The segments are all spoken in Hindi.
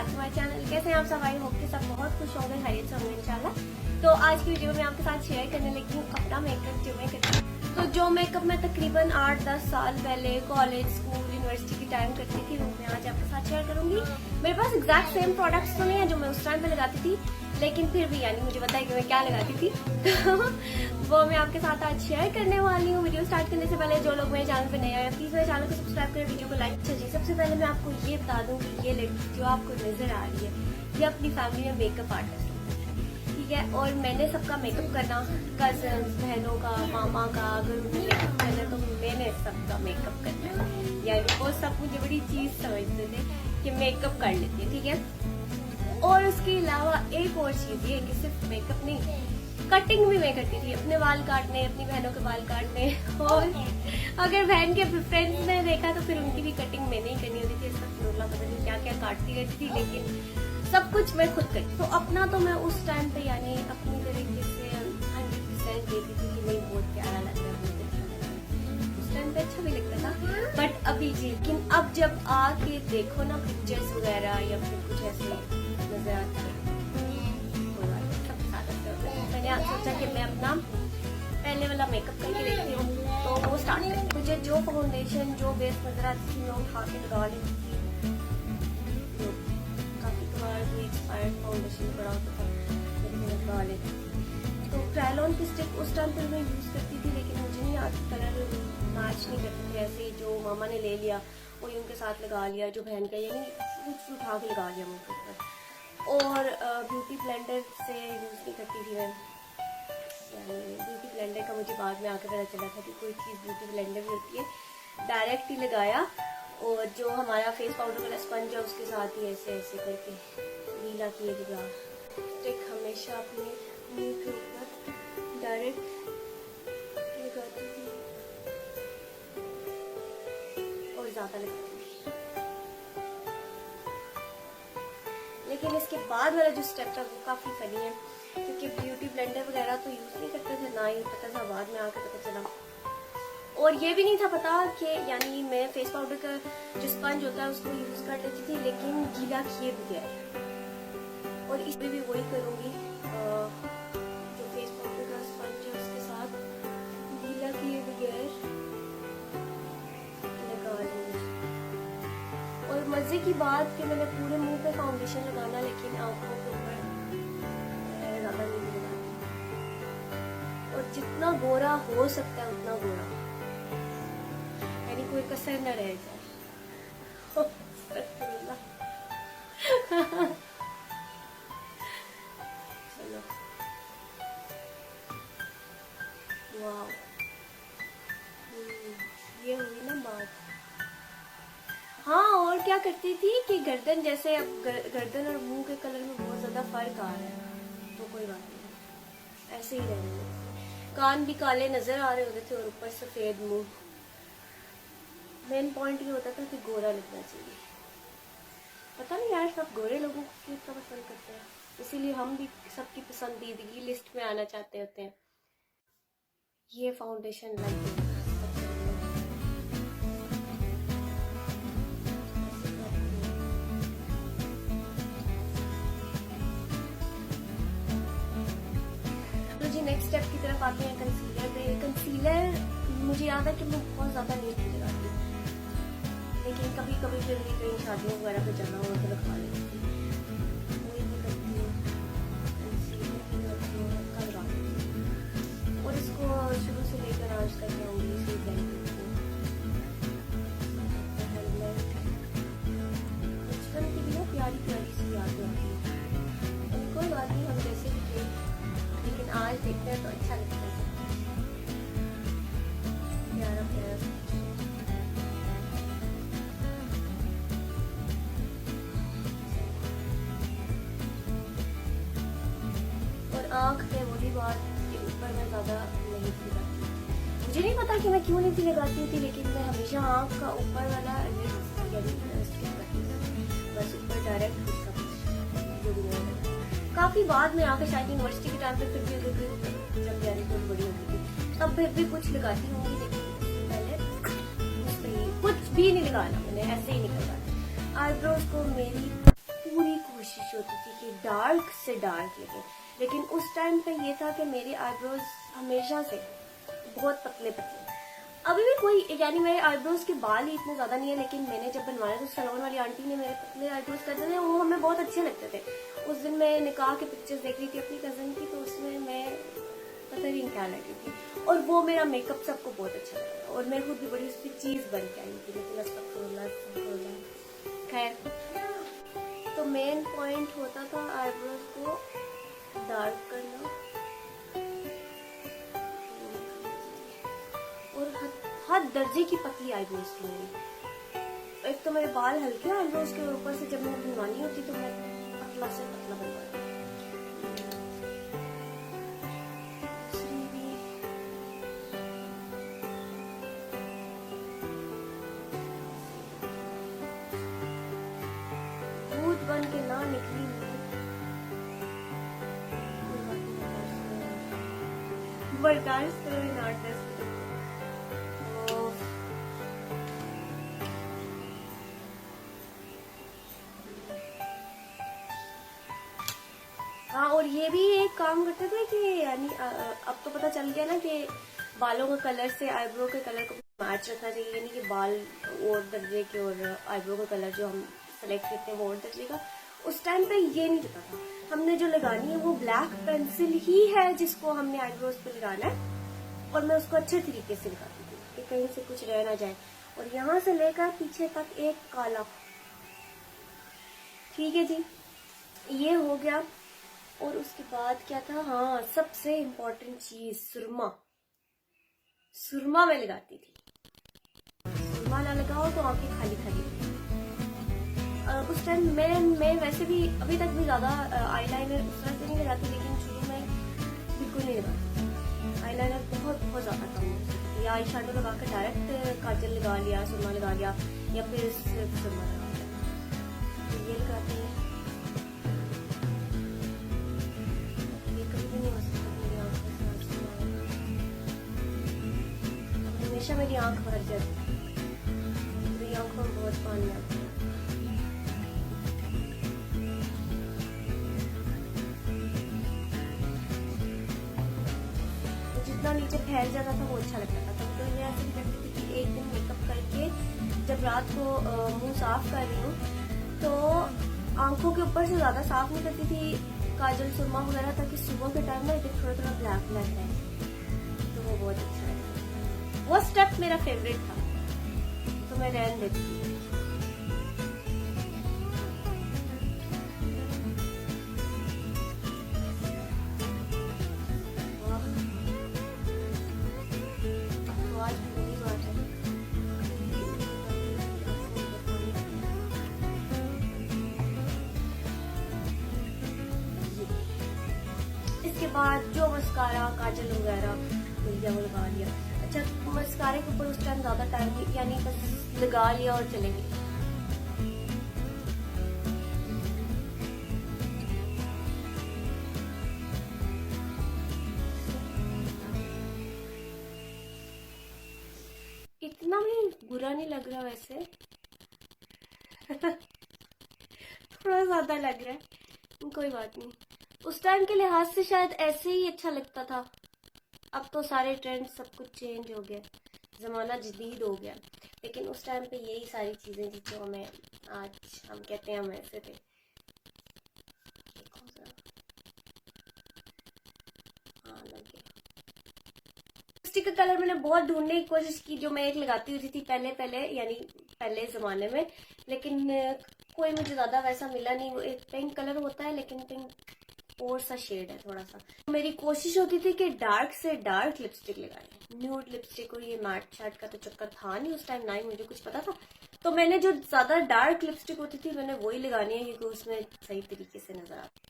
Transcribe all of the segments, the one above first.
Back to my channel. कैसे हैं आप सब? आई होप कि सब बहुत खुश होंगे, खैरियत से होंगे इंशाल्लाह। तो आज की वीडियो में आपके साथ शेयर करने लगी हूँ अपना मेकअप जो मैं करती हूँ। तो जो मेकअप मैं तकरीबन 8-10 साल पहले कॉलेज, स्कूल, यूनिवर्सिटी की टाइम करती थी, वो मैं आज आपके साथ शेयर करूंगी। मेरे पास एग्जैक्ट सेम प्रोडक्ट्स तो नहीं है जो मैं उस टाइम पे लगाती थी, लेकिन फिर भी यानी मुझे पता है कि मैं क्या लगाती थी। तो वो मैं आपके साथ आज शेयर करने वाली हूँ। वीडियो स्टार्ट करने से पहले जो लोग मेरे चैनल पे नए आए प्लीज मेरे चैनल को सब्सक्राइब करें, वीडियो को लाइक कीजिए। सबसे पहले मैं आपको ये बता दूं कि ये लड़की जो आपको नजर आ रही है ये अपनी फैमिली में मेकअप आर्टिस्ट है, ठीक है। और मैंने सबका मेकअप करना, कजन, बहनों का, मामा का, अगर उन्हें मेकअप करना है तो मैंने सबका मेकअप करना है। यानी वो सब मुझे बड़ी चीज समझते थे कि मेकअप कर लेती है, ठीक है। और उसके अलावा एक और चीज ये कि सिर्फ मेकअप नहीं, कटिंग भी मैं करती थी, अपने बाल काटने, अपनी बहनों के बाल काटने। और अगर बहन के फ्रेंड्स ने देखा तो फिर उनकी भी कटिंग मैंने ही करनी होती थी। इसका पता नहीं क्या क्या काटती रहती थी, लेकिन सब कुछ मैं खुद करती। तो अपना तो मैं उस टाइम पे यानी अपनी तरीके से 100% देती थी कि नहीं बहुत प्यारा लग रहा है, उस टाइम पे अच्छा भी लगता था। बट अभी जी, लेकिन अब जब आके देखो ना पिक्चर्स वगैरह या फिर कुछ ऐसे नजर आते हैं, मैंने आज सोचा कि मैं अपना पहले वाला मेकअप करके देखती हूँ। तो वो स्टार्ट करती। मुझे जो फाउंडेशन, जो बेस नजर आती थी मैं उठा के लगा लेती थी। काफी बार कोई एक्सपायर्ड फाउंडेशन पड़ा होता था लेकिन मैं लगा लेती थी। तो क्रायलॉन की स्टिक उस टाइम पर मैं यूज करती थी, लेकिन मुझे नहीं आता, कलर मैच नहीं करते थे। ऐसे ही जो मामा ने ले लिया वही उनके साथ लगा लिया, जो बहन का यानी कुछ उठा के लगा लिया मुझे ऊपर। और ब्यूटी ब्लेंडर से यूज नहीं करती थी मैं, यानी ब्यूटी ब्लेंडर का मुझे बाद में आकर पता चला था कि कोई चीज़ ब्यूटी ब्लेंडर भी होती है। डायरेक्ट ही लगाया और जो हमारा फेस पाउडर वाला स्पंज है उसके साथ ही ऐसे ऐसे करके गीला किए जगह स्टिक हमेशा अपने मुंह के ऊपर डायरेक्ट लगाती थी और ज़्यादा लगाती थी। लेकिन इसके बाद वाला जो स्टेप था वो काफ़ी फनी है, क्योंकि ब्यूटी ब्लेंडर वगैरह तो यूज़ नहीं करते थे, ना ही पता था, बाद में आकर पता चला। और ये भी नहीं था पता कि यानी मैं फेस पाउडर का जो स्पंज होता है उसको यूज़ कर लेती थी, लेकिन गीला किए बगैर। और इसमें भी वही करूँगी, जो फेस पाउडर का स्पंज है उसके साथ गीला किए बगैर लगा लूँगी। और मज़े की बात कि मैंने पूरे मुंह पे फाउंडेशन लगाना, लेकिन आंखों के ऊपर ज़्यादा नहीं लगाती। और जितना गोरा हो सकता है उतना गोरा, यानी कोई कसर न रह जाए। चलो वाह, ये हुई ना बात। हाँ, और क्या करती थी कि गर्दन, जैसे अब गर्दन और मुंह के कलर में बहुत ज्यादा फर्क आ रहा है तो कोई बात नहीं, ऐसे ही रहने दो। कान भी काले नजर आ रहे होते थे और ऊपर सफेद मुंह। मेन पॉइंट ये होता था कि गोरा लगना चाहिए। पता नहीं यार, सब गोरे लोगों को क्यों इतना पसंद करते हैं, इसीलिए हम भी सबकी पसंदीदगी लिस्ट में आना चाहते होते हैं। ये फाउंडेशन लाइक नेक्स्ट स्टेप की तरफ आते हैं कंसीलर पे। कंसीलर मुझे याद है कि मैं बहुत ज़्यादा नहीं लगाती, लेकिन कभी कभी फिर भी कहीं शादियों वगैरह पे जाना हो तो लगा लेती हूँ। और इसको शुरू से लेकर आज तक रहूँगी इसी बचपन की भी ना प्यारी प्यारी सी यादें आती है। कोई बात नहीं, हम जैसे भी थे, लेकिन आज देखते हैं तो अच्छा लगता है। प्यारा प्यारा और आँख पे वही बात के ऊपर मैं ज़्यादा नहीं थी लगाती। मुझे नहीं पता कि मैं क्यों नहीं थी लगाती थी, लेकिन मैं हमेशा आँख का ऊपर वाला बस ऊपर डायरेक्ट काफी बाद में आके शायद यूनिवर्सिटी के टाइम पे फिर भी जब यानी थोड़ी बड़ी होती थी तब फिर भी कुछ लगाती होंगी, लेकिन पहले कुछ भी नहीं लगाना, मैंने ऐसे ही निकलवाया। आईब्रोज को मेरी पूरी कोशिश होती थी कि डार्क से डार्क लगे, लेकिन उस टाइम पे ये था कि मेरे आईब्रोज हमेशा से बहुत पतले पतले, अभी भी कोई, यानी मेरे आईब्रोज के बाल ही इतने ज्यादा नहीं है, लेकिन मैंने जब बनवाया तो सैलून वाली आंटी ने मेरे पतले आईब्रोज कर दिए थे, वो हमें बहुत अच्छे लगते थे। उस दिन मैं निकाह के पिक्चर्स देख रही थी अपनी कजन की, तो उसमें मैं पता नहीं क्या लगी थी, और वो मेरा मेकअप सबको बहुत अच्छा लगा, और मैं खुद भी बड़ी उसकी चीज बन के आई थी, लेकिन खैर। तो मेन पॉइंट होता था आईब्रोज को डार्क करना, और हद दर्जे की पतली आईब्रोज थी मेरी। एक तो मेरे बाल हल्के आईब्रोज के ऊपर से जब मैं बनवानी होती तो मैं पतला से पतला बनवाती। भूत बन के ना निकली बर्दाश्त करो इन आर्टिस्ट। हाँ, और ये भी एक काम करते थे कि यानी अब तो पता चल गया ना कि बालों का कलर से आईब्रो के कलर को मैच रखना चाहिए, यानी कि बाल और दर्जे के और आईब्रो का कलर जो हम सेलेक्ट करते हैं वो और दर्जे का। उस टाइम पे ये नहीं पता था, हमने जो लगानी है वो ब्लैक पेंसिल ही है जिसको हमने आईब्रोज पे लगाना है, और मैं उसको अच्छे तरीके से लगाती थी कि कहीं से कुछ रह ना जाए, और यहाँ से लेकर पीछे तक एक काला। ठीक है जी, ये हो गया। और उसके बाद क्या था, हाँ सबसे इम्पोर्टेंट चीज सुरमा। सुरमा मैं लगाती थी, सुरमा ना लगाओ तो आंखें खाली खाली। उस टाइम मैं वैसे भी अभी तक भी ज्यादा आईलाइनर उस तरह से नहीं लगाती, लेकिन शुरू में बिल्कुल नहीं लगाती आईलाइनर, बहुत ज्यादा कम, या आई शेडो लगा कर डायरेक्ट काजल लगा लिया, सुरमा लगा लिया, या फिर सिर्फ सुरमा लगा लिया, तो ये लगाते हैं। हमेशा मेरी आंख भर जाती है, मेरी आंखों में बहुत पानी आता है। तो जितना नीचे फैल जाता था वो अच्छा लगता था। तो मैं ऐसे भी करती थी कि एक दिन मेकअप करके जब रात को मुंह साफ कर रही हूँ तो आंखों के ऊपर से ज्यादा साफ नहीं करती थी काजल सुरमा वगैरह, ताकि सुबह के टाइम में थोड़ा थोड़ा ब्लैक ब्लैक है, तो वो बहुत अच्छा है। वो स्टेप मेरा फेवरेट था, तो मैं रहने देती थी। आज भी वही बात है, इसके बाद जो मस्कारा काजल वगैरह मिल गया वो लगा लिया। अच्छा, मस्कारे के ऊपर उस टाइम ज्यादा टाइम, यानी बस लगा लिया और चले गए। इतना भी बुरा नहीं लग रहा वैसे थोड़ा ज्यादा लग रहा है, कोई बात नहीं। उस टाइम के लिहाज से शायद ऐसे ही अच्छा लगता था, अब तो सारे ट्रेंड सब कुछ चेंज हो गया, जमाना जदीद हो गया, लेकिन उस टाइम पे यही सारी चीजें थी जो हमें आज हम कहते हैं हम ऐसे थे। हाँ लग गया। लिपस्टिक का कलर मैंने बहुत ढूंढने की कोशिश की जो मैं एक लगाती होती थी पहले यानी पहले जमाने में, लेकिन कोई मुझे ज्यादा वैसा मिला नहीं। वो एक पिंक कलर होता है, लेकिन पिंक और सा शेड है थोड़ा सा। मेरी कोशिश होती थी कि डार्क से डार्क लिपस्टिक लगाए, न्यूड लिपस्टिक, और ये मैट शैट का तो चक्कर था नहीं उस टाइम, ना ही मुझे कुछ पता था, तो मैंने जो ज्यादा डार्क लिपस्टिक होती थी मैंने वही लगानी है क्योंकि उसमें सही तरीके से नजर आता।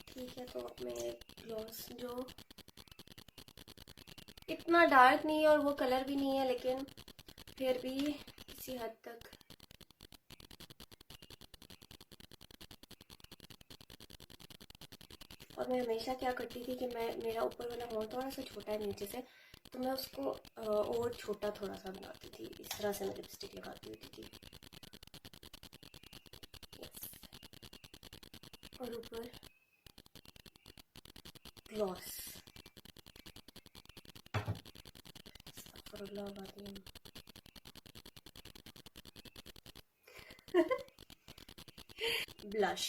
ठीक है, तो अब मैं ग्लॉस जो इतना डार्क नहीं है और वो कलर भी नहीं है, लेकिन फिर भी किसी हद तक और मैं हमेशा क्या करती थी कि मेरा ऊपर वाला होल थोड़ा सा छोटा है नीचे से, तो मैं उसको और छोटा थोड़ा सा बनाती थी, इस तरह से मैं लिपस्टिक लगाती होती थी। और ऊपर ग्लॉस। ब्लश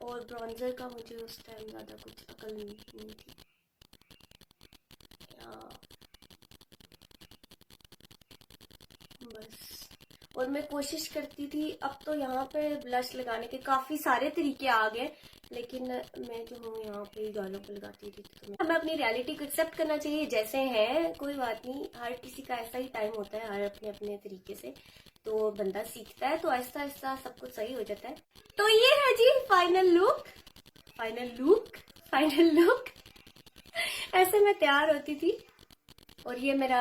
और ब्रॉन्जर का मुझे उस टाइम ज़्यादा कुछ अकल नहीं थी। बस, और मैं कोशिश करती थी, अब तो यहाँ पे ब्लश लगाने के काफ़ी सारे तरीके आ गए, लेकिन मैं जो हूँ यहाँ पे गालों पे लगाती थी। तो हमें अपनी रियलिटी को एक्सेप्ट करना चाहिए जैसे हैं, कोई बात नहीं, हर किसी का ऐसा ही टाइम होता है, हर अपने अपने तरीके से तो बंदा सीखता है, तो आहिस्ता आहिस्ता सब कुछ सही हो जाता है। तो ये है जी final look, final look, final look. ऐसे मैं तैयार होती थी और ये मेरा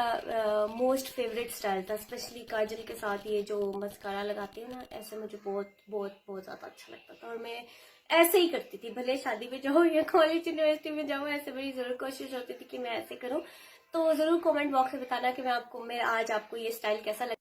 मोस्ट फेवरेट स्टाइल था, स्पेशली काजल के साथ ये जो मस्कारा लगाती है ना, ऐसे मुझे बहुत बहुत बहुत ज़्यादा अच्छा लगता था और मैं ऐसे ही करती थी, भले शादी में जाऊँ या कॉलेज यूनिवर्सिटी में जाऊँ, ऐसे मेरी ज़रूर कोशिश होती थी कि मैं ऐसे करूँ। तो ज़रूर कमेंट बॉक्स में बताना कि मैं आज आपको ये स्टाइल कैसा लगा।